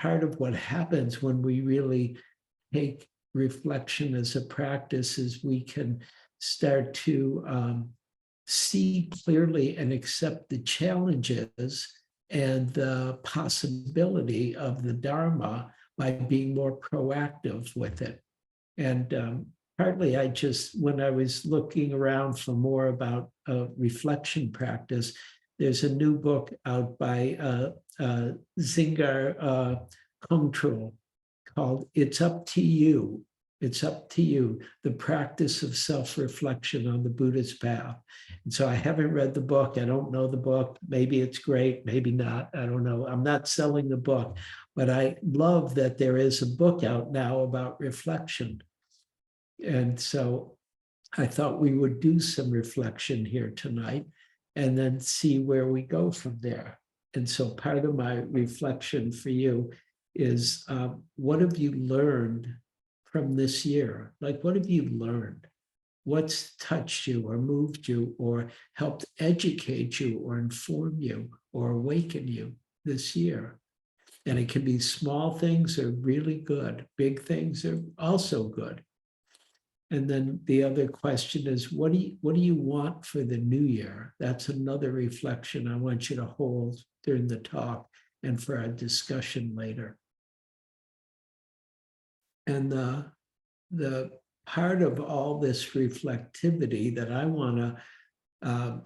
part of what happens when we really take reflection as a practice is we can start to see clearly and accept the challenges and the possibility of the Dharma by being more proactive with it. And partly when I was looking around for more about reflection practice, there's a new book out by Zingar Kongtrul called It's Up to You. It's Up to You, the practice of self-reflection on the Buddha's path. And so I haven't read the book. I don't know the book. Maybe it's great, maybe not. I don't know. I'm not selling the book, but I love that there is a book out now about reflection. And so I thought we would do some reflection here tonight and then see where we go from there. And so part of my reflection for you is what have you learned from this year? Like, what have you learned? What's touched you or moved you or helped educate you or inform you or awaken you this year? And it can be small things are really good. Big things are also good. And then the other question is, what do you want for the new year? That's another reflection I want you to hold during the talk and for our discussion later. And the part of all this reflectivity that I want to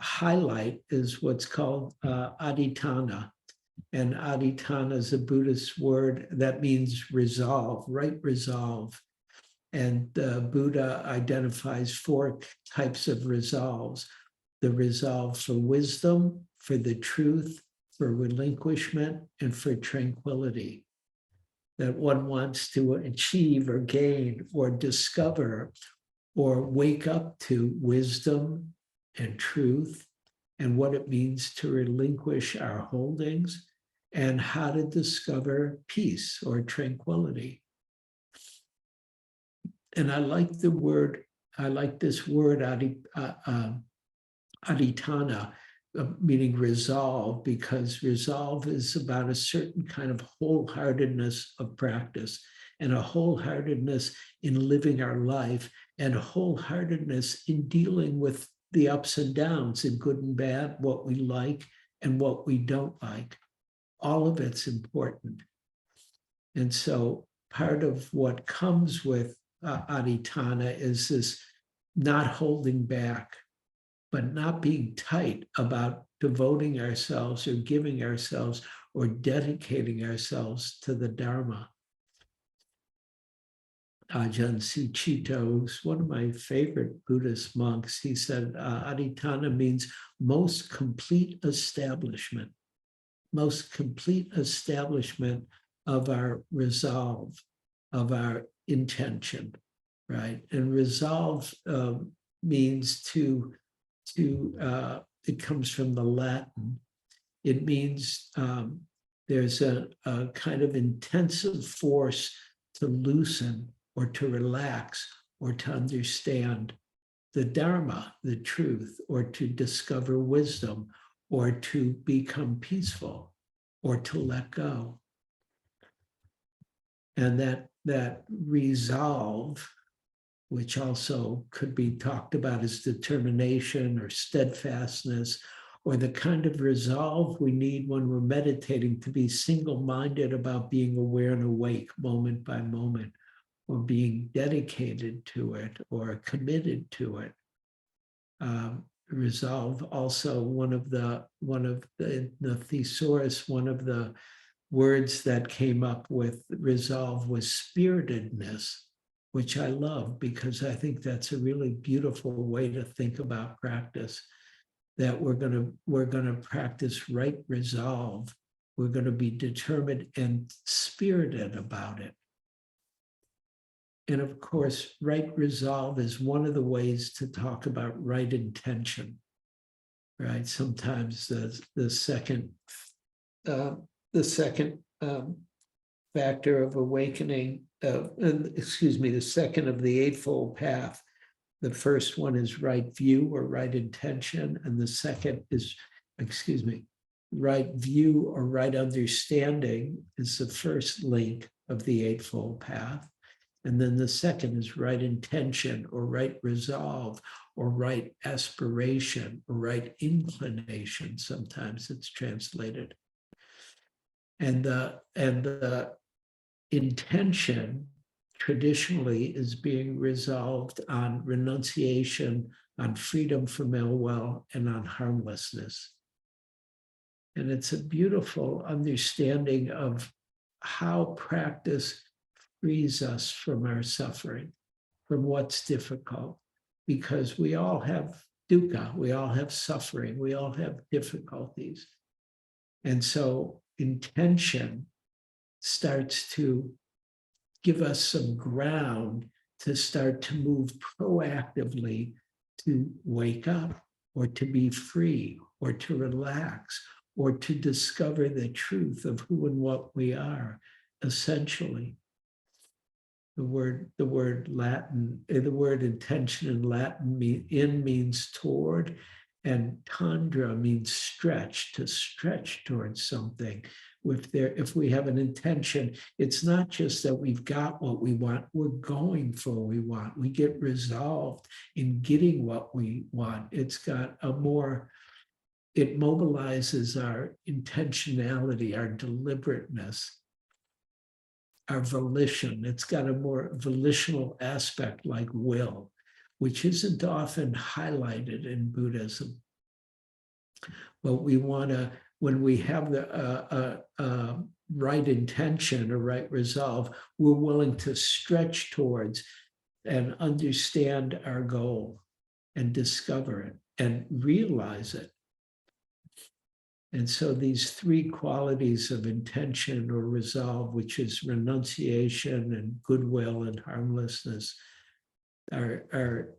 highlight is what's called Adhiṭṭhāna. And Adhiṭṭhāna is a Buddhist word that means resolve, right resolve. And the Buddha identifies 4 types of resolves: the resolve for wisdom, for the truth, for relinquishment, and for tranquility. That one wants to achieve or gain or discover or wake up to wisdom and truth and what it means to relinquish our holdings and how to discover peace or tranquility. And I like this word, Adhiṭṭhāna, meaning resolve, because resolve is about a certain kind of wholeheartedness of practice and a wholeheartedness in living our life and a wholeheartedness in dealing with the ups and downs and good and bad, what we like and what we don't like. All of it's important. And so part of what comes with Adhiṭṭhāna is this not holding back, but not being tight about devoting ourselves or giving ourselves or dedicating ourselves to the Dharma. Ajahn Sucitto, who's one of my favorite Buddhist monks, he said Adhiṭṭhāna means most complete establishment of our resolve, of our intention, right? And resolve means it comes from the Latin. It means there's a kind of intensive force to loosen or to relax or to understand the Dharma, the truth, or to discover wisdom, or to become peaceful, or to let go. And that resolve, which also could be talked about as determination or steadfastness, or the kind of resolve we need when we're meditating to be single-minded about being aware and awake moment by moment, or being dedicated to it or committed to it. Resolve also one of the thesaurus, one of the words that came up with resolve was spiritedness, which I love because I think that's a really beautiful way to think about practice. That we're gonna practice right resolve. We're gonna be determined and spirited about it. And of course, right resolve is one of the ways to talk about right intention, right? Sometimes the second factor of awakening, the second of the Eightfold Path. The first one is right view or right intention, and the second is, right view or right understanding is the first link of the Eightfold Path. And then the second is right intention or right resolve or right aspiration or right inclination. Sometimes it's translated. And the intention traditionally is being resolved on renunciation, on freedom from ill will, and on harmlessness. And it's a beautiful understanding of how practice frees us from our suffering, from what's difficult, because we all have dukkha, we all have suffering, we all have difficulties. And so intention starts to give us some ground to start to move proactively to wake up or to be free or to relax or to discover the truth of who and what we are, essentially. The word intention in Latin means toward, and tandra means stretch, to stretch towards something. If we have an intention, it's not just that we've got what we want, we're going for what we want. We get resolved in getting what we want. It mobilizes our intentionality, our deliberateness, our volition. It's got a more volitional aspect like will, which isn't often highlighted in Buddhism. But we want to, when we have the right intention or right resolve, we're willing to stretch towards and understand our goal and discover it and realize it. And so these three qualities of intention or resolve, which is renunciation and goodwill and harmlessness, are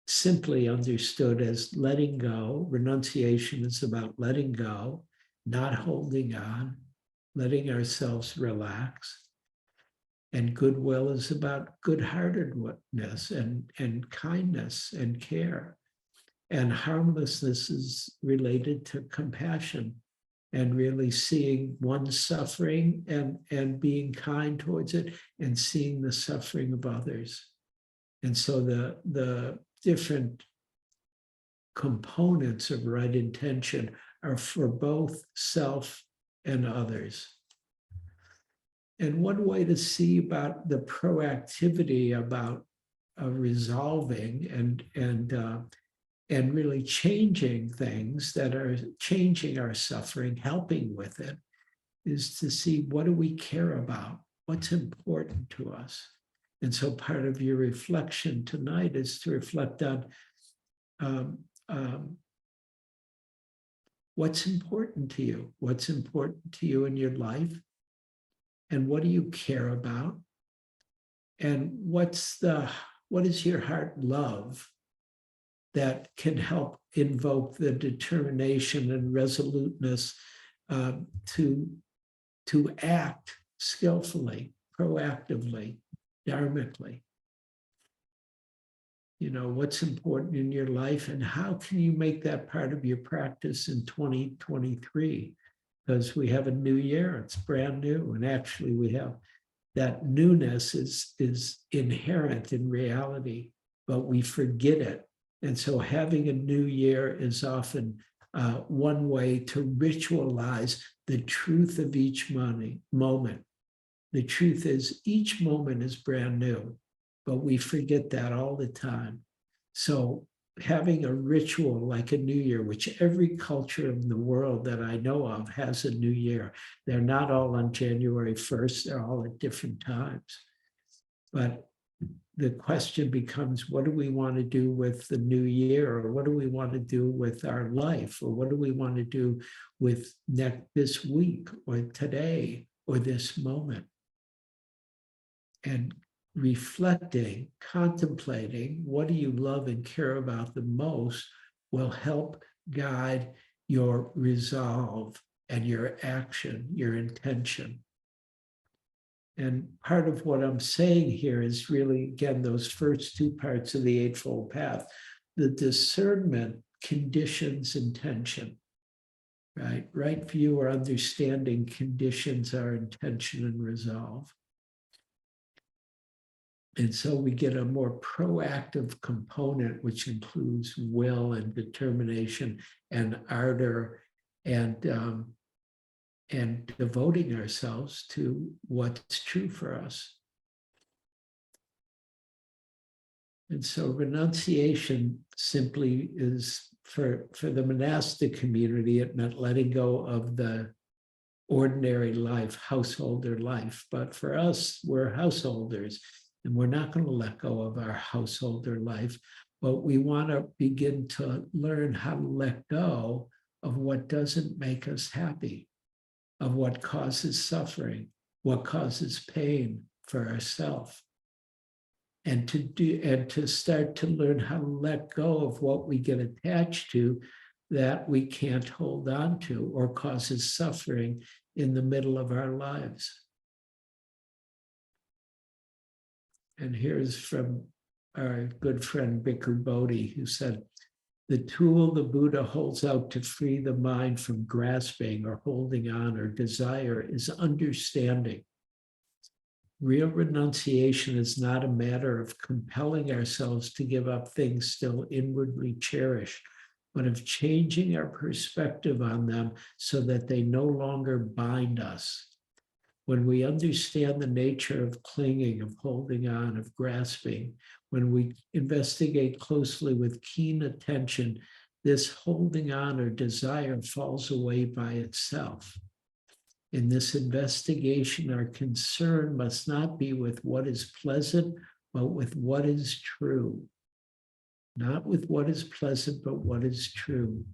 simply understood as letting go. Renunciation is about letting go, not holding on, letting ourselves relax. And goodwill is about good-heartedness and kindness and care. And harmlessness is related to compassion and really seeing one's suffering and being kind towards it and seeing the suffering of others. And so the different components of right intention are for both self and others. And one way to see about the proactivity about resolving and really changing things that are changing our suffering, helping with it, is to see what do we care about? What's important to us? And so part of your reflection tonight is to reflect on what's important to you? What's important to you in your life? And what do you care about? And what does your heart love that can help invoke the determination and resoluteness to act skillfully, proactively, dharmically? You know, what's important in your life and how can you make that part of your practice in 2023? Because we have a new year, it's brand new. And actually we have that newness is inherent in reality, but we forget it. And so having a new year is often one way to ritualize the truth of each moment. The truth is each moment is brand new, but we forget that all the time. So having a ritual like a new year, which every culture in the world that I know of has a new year. They're not all on January 1st, they're all at different times. But the question becomes, what do we want to do with the new year? Or what do we want to do with our life? Or what do we want to do with this week or today or this moment? And reflecting, contemplating, what do you love and care about the most will help guide your resolve and your action, your intention. And part of what I'm saying here is really, again, those first two parts of the Eightfold Path. The discernment conditions intention, right? Right view or understanding conditions our intention and resolve. And so we get a more proactive component, which includes will and determination and ardor and devoting ourselves to what's true for us. And so renunciation simply is, for the monastic community, it meant letting go of the ordinary life, householder life. But for us, we're householders, and we're not going to let go of our householder life, but we want to begin to learn how to let go of what doesn't make us happy, of what causes suffering, what causes pain for ourselves. And to start to learn how to let go of what we get attached to that we can't hold on to or causes suffering in the middle of our lives. And here's from our good friend Bhikkhu Bodhi, who said, "The tool the Buddha holds out to free the mind from grasping or holding on or desire is understanding. Real renunciation is not a matter of compelling ourselves to give up things still inwardly cherished, but of changing our perspective on them so that they no longer bind us. When we understand the nature of clinging, of holding on, of grasping, when we investigate closely with keen attention, this holding on or desire falls away by itself. In this investigation, our concern must not be with what is pleasant, but with what is true. Not with what is pleasant, but what is true.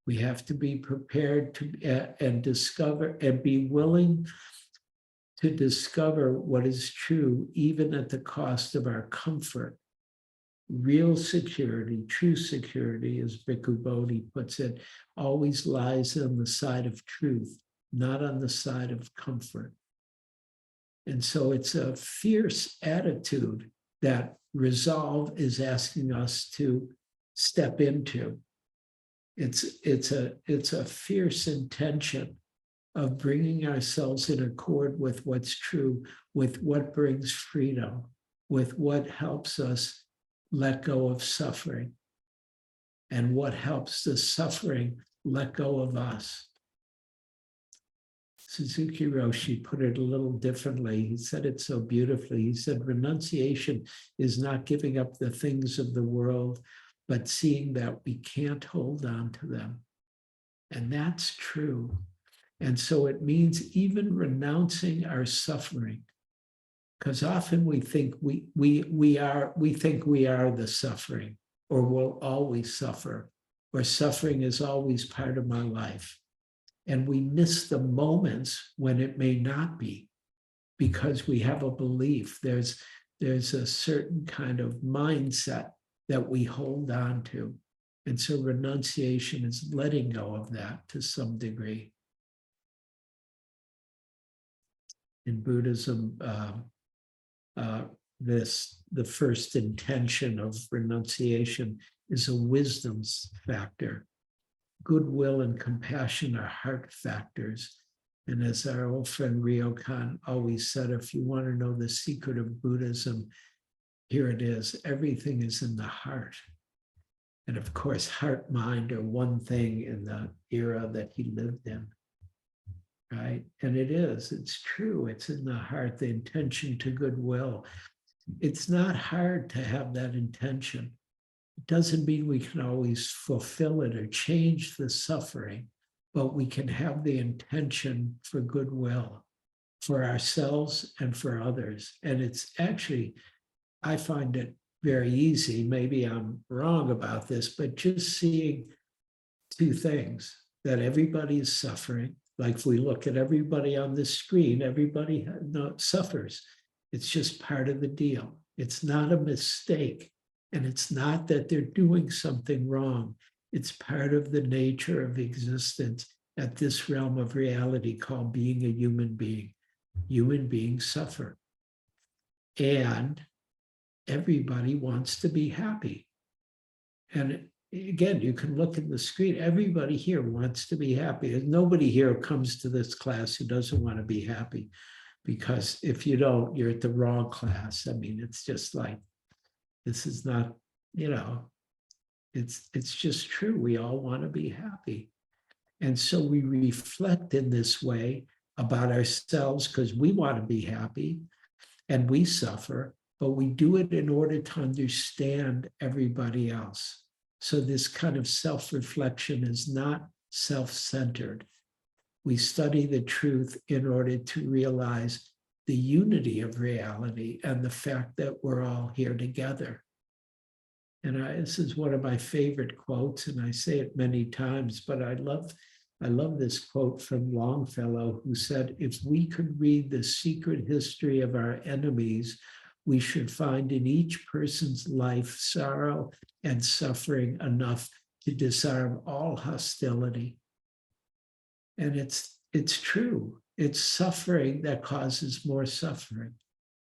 We have to be prepared to and discover and be willing to discover what is true, even at the cost of our comfort. Real security, true security, as Bhikkhu Bodhi puts it, always lies on the side of truth, not on the side of comfort. And so it's a fierce attitude that resolve is asking us to step into. It's a fierce intention of bringing ourselves in accord with what's true, with what brings freedom, with what helps us let go of suffering, and what helps the suffering let go of us. Suzuki Roshi put it a little differently. He said it so beautifully. He said, renunciation is not giving up the things of the world, but seeing that we can't hold on to them. And that's true. And so it means even renouncing our suffering, because often we think we are the suffering, or will always suffer, or suffering is always part of my life. And we miss the moments when it may not be, because we have a belief. There's a certain kind of mindset that we hold on to. And so renunciation is letting go of that to some degree. In Buddhism, the first intention of renunciation is a wisdom's factor. Goodwill and compassion are heart factors. And as our old friend Ryokan always said, if you want to know the secret of Buddhism, here it is. Everything is in the heart. And of course, heart, mind are one thing in the era that he lived in. Right? And it's true. It's in the heart, the intention to goodwill. It's not hard to have that intention. It doesn't mean we can always fulfill it or change the suffering, but we can have the intention for goodwill for ourselves and for others. And it's actually, I find it very easy. Maybe I'm wrong about this, but just seeing two things, that everybody is suffering. Like if we look at everybody on the screen, everybody suffers. It's just part of the deal. It's not a mistake. And it's not that they're doing something wrong. It's part of the nature of existence at this realm of reality called being a human being. Human beings suffer. And everybody wants to be happy. And again, you can look in the screen. Everybody here wants to be happy. There's nobody here who comes to this class who doesn't want to be happy, because if you don't, you're at the wrong class. I mean, it's just like, this is not, it's just true. We all want to be happy. And so we reflect in this way about ourselves because we want to be happy and we suffer, but we do it in order to understand everybody else. So this kind of self-reflection is not self-centered. We study the truth in order to realize the unity of reality and the fact that we're all here together. And this is one of my favorite quotes, and I say it many times, but I love this quote from Longfellow, who said, if we could read the secret history of our enemies, we should find in each person's life sorrow and suffering enough to disarm all hostility. And it's true. It's suffering that causes more suffering.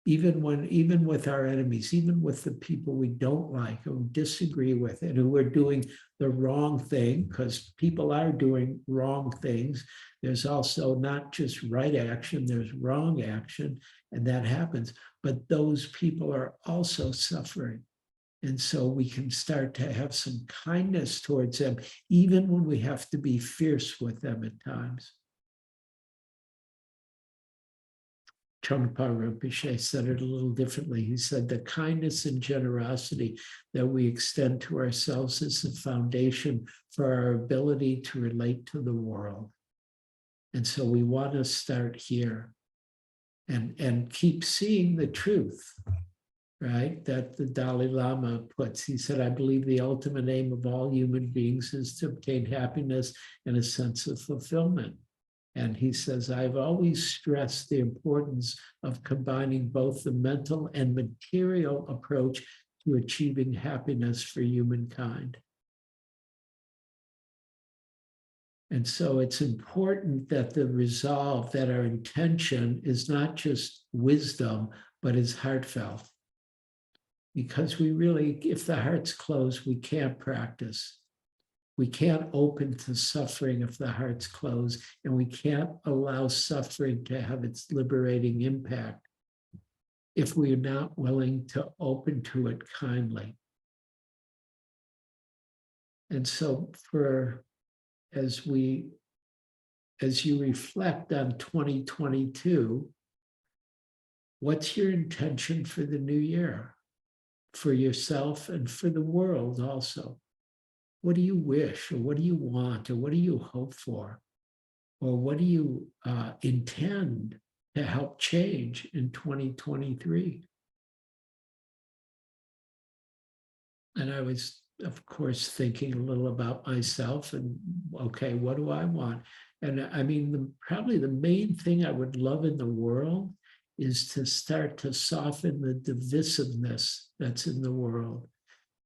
Even with our enemies, even with the people we don't like or disagree with and who are doing the wrong thing, because people are doing wrong things. There's also not just right action, there's wrong action, and that happens. But those people are also suffering. And so we can start to have some kindness towards them, even when we have to be fierce with them at times. Trungpa Rinpoche said it a little differently. He said, the kindness and generosity that we extend to ourselves is the foundation for our ability to relate to the world. And so we want to start here and keep seeing the truth, right? That the Dalai Lama puts. He said, I believe the ultimate aim of all human beings is to obtain happiness and a sense of fulfillment. And he says, I've always stressed the importance of combining both the mental and material approach to achieving happiness for humankind. And so it's important that the resolve, that our intention is not just wisdom, but is heartfelt. Because we really, if the heart's closed, we can't practice. We can't open to suffering if the heart's closed, and we can't allow suffering to have its liberating impact if we're not willing to open to it kindly. And so as you reflect on 2022, what's your intention for the new year, for yourself and for the world also? What do you wish, or what do you want, or what do you hope for? Or what do you intend to help change in 2023? And I was, of course, thinking a little about myself and, okay, what do I want? And I mean, probably the main thing I would love in the world is to start to soften the divisiveness that's in the world.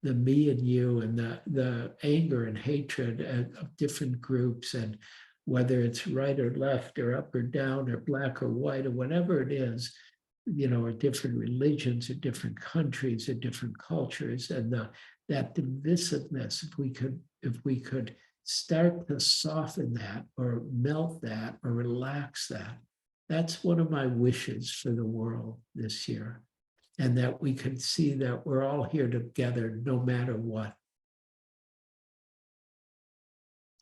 The me and you and the anger and hatred of different groups, and whether it's right or left or up or down or black or white or whatever it is, or different religions or different countries or different cultures, and that divisiveness, if we could start to soften that or melt that or relax that, that's one of my wishes for the world this year. And that we could see that we're all here together no matter what.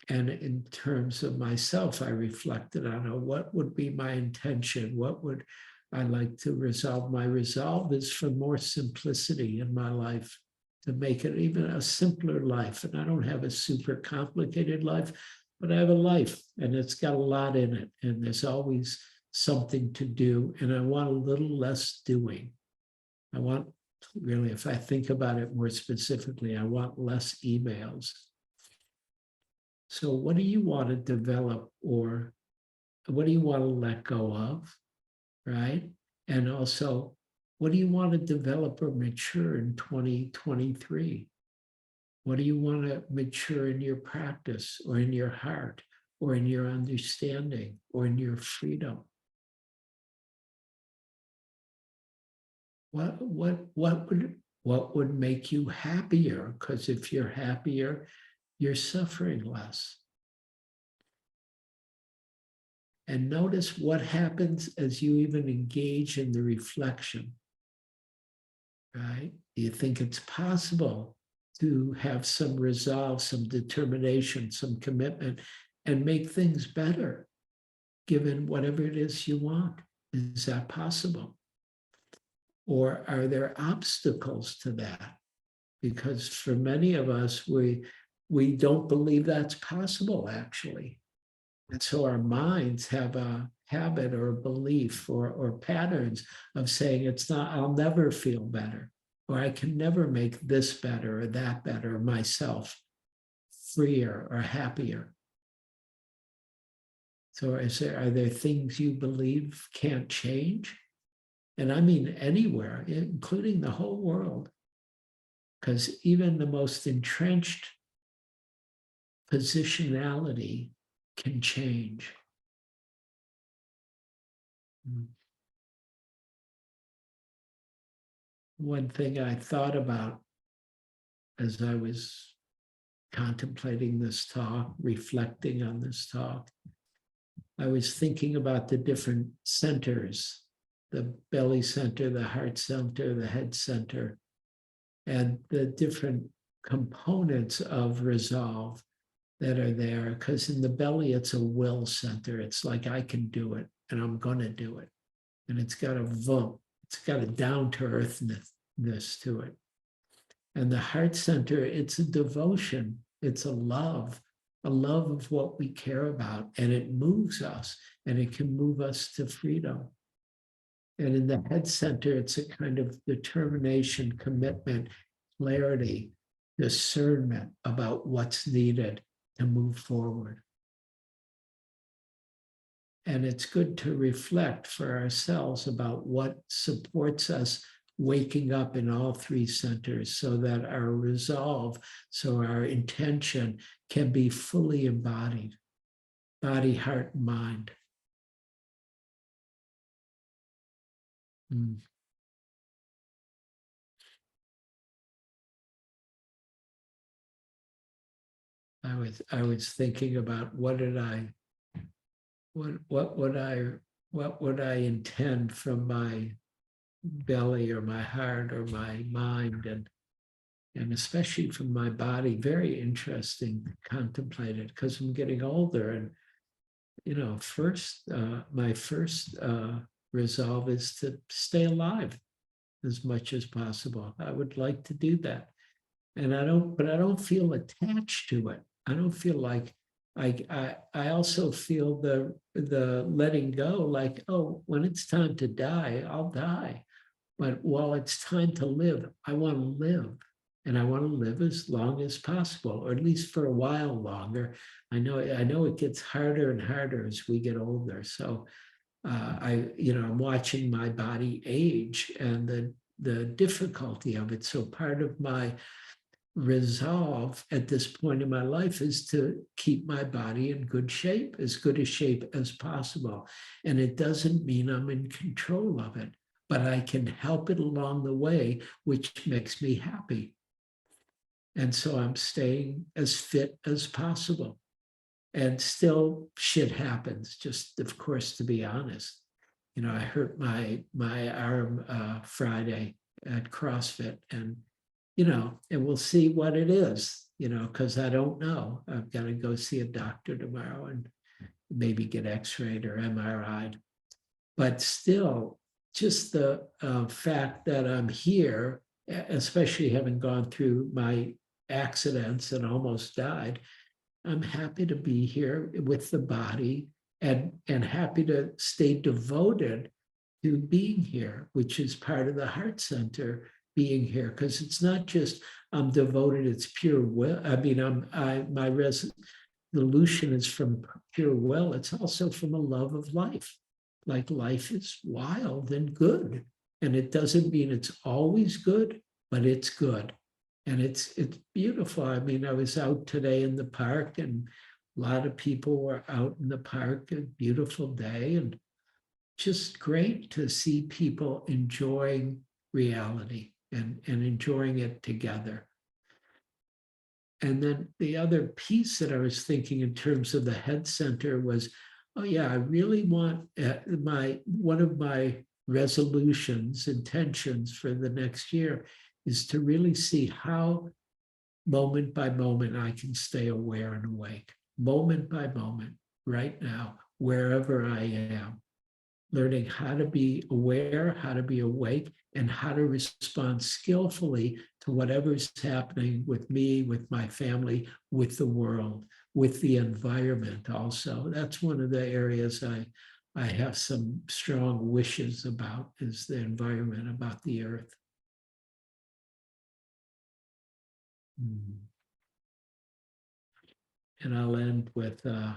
And in terms of myself, I reflected on what would be my intention? What would I like to resolve? My resolve is for more simplicity in my life, to make it even a simpler life. And I don't have a super complicated life, but I have a life and it's got a lot in it. And there's always something to do. And I want a little less doing. I want, really, if I think about it more specifically, I want less emails. So what do you want to develop, or what do you want to let go of, right? And also, what do you want to develop or mature in 2023? What do you want to mature in your practice, or in your heart, or in your understanding, or in your freedom? What what would make you happier? Because if you're happier, you're suffering less. And notice what happens as you even engage in the reflection, right? Do you think it's possible to have some resolve, some determination, some commitment, and make things better, given whatever it is you want? Is that possible? Or are there obstacles to that? Because for many of us, we don't believe that's possible, actually. And so our minds have a habit or a belief or patterns of saying it's not, I'll never feel better, or I can never make this better or that better, or myself freer or happier. So are there things you believe can't change? And I mean anywhere, including the whole world. Because even the most entrenched positionality can change. One thing I thought about as I was contemplating this talk, reflecting on this talk, I was thinking about the different centers, the belly center, the heart center, the head center, and the different components of resolve that are there. Because in the belly, it's a will center. It's like, I can do it and I'm going to do it. And it's got a vump, it's got a down to earthness to it. And the heart center, it's a devotion, it's a love of what we care about. And it moves us, and it can move us to freedom. And in the head center, it's a kind of determination, commitment, clarity, discernment about what's needed to move forward. And it's good to reflect for ourselves about what supports us waking up in all three centers, so that our resolve, so our intention can be fully embodied, body, heart, and mind. I was thinking about what would I intend from my belly or my heart or my mind, and especially from my body. Very interesting to contemplate it, because I'm getting older, and my first resolve is to stay alive as much as possible. I would like to do that. And I don't feel attached to it. I don't feel like I also feel the letting go, like, oh, when it's time to die, I'll die. But while it's time to live, I want to live. And I want to live as long as possible, or at least for a while longer. I know it gets harder and harder as we get older. So I'm watching my body age and the difficulty of it. So part of my resolve at this point in my life is to keep my body in good shape, as good a shape as possible. And it doesn't mean I'm in control of it, but I can help it along the way, which makes me happy. And so I'm staying as fit as possible. And still shit happens, just of course, to be honest. I hurt my arm Friday at CrossFit, and we'll see what it is, because I don't know. I've got to go see a doctor tomorrow and maybe get x-rayed or MRI'd. But still, just the fact that I'm here, especially having gone through my accidents and almost died, I'm happy to be here with the body, and happy to stay devoted to being here, which is part of the heart center, being here, because it's not just I'm devoted, it's pure will. I mean, my resolution is from pure will. It's also from a love of life. Like, life is wild and good. And it doesn't mean it's always good, but it's good. And it's beautiful. I mean, I was out today in the park, and a lot of people were out in the park, a beautiful day, and just great to see people enjoying reality. and enjoying it together. And then the other piece that I was thinking in terms of the head center was, oh yeah, I really want one of my resolutions, intentions for the next year is to really see how moment by moment I can stay aware and awake, moment by moment, right now, wherever I am, learning how to be aware, how to be awake, and how to respond skillfully to whatever's happening with me, with my family, with the world, with the environment also. That's one of the areas I have some strong wishes about, is the environment, about the earth. And I'll end with the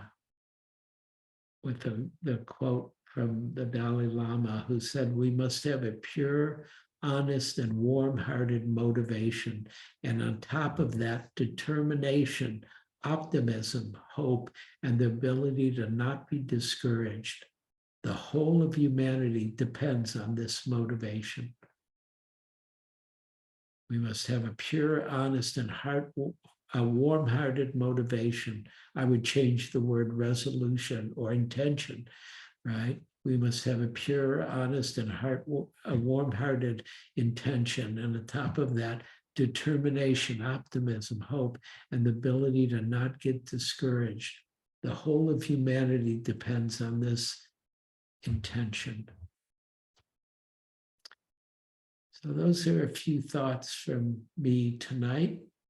quote from the Dalai Lama, who said, we must have a pure, honest, and warm-hearted motivation. And on top of that, determination, optimism, hope, and the ability to not be discouraged. The whole of humanity depends on this motivation. We must have a pure, honest, and a warm-hearted motivation. I would change the word resolution or intention, right? We must have a pure, honest, and a warm-hearted intention. And on top of that, determination, optimism, hope, and the ability to not get discouraged. The whole of humanity depends on this intention. So those are a few thoughts from me tonight.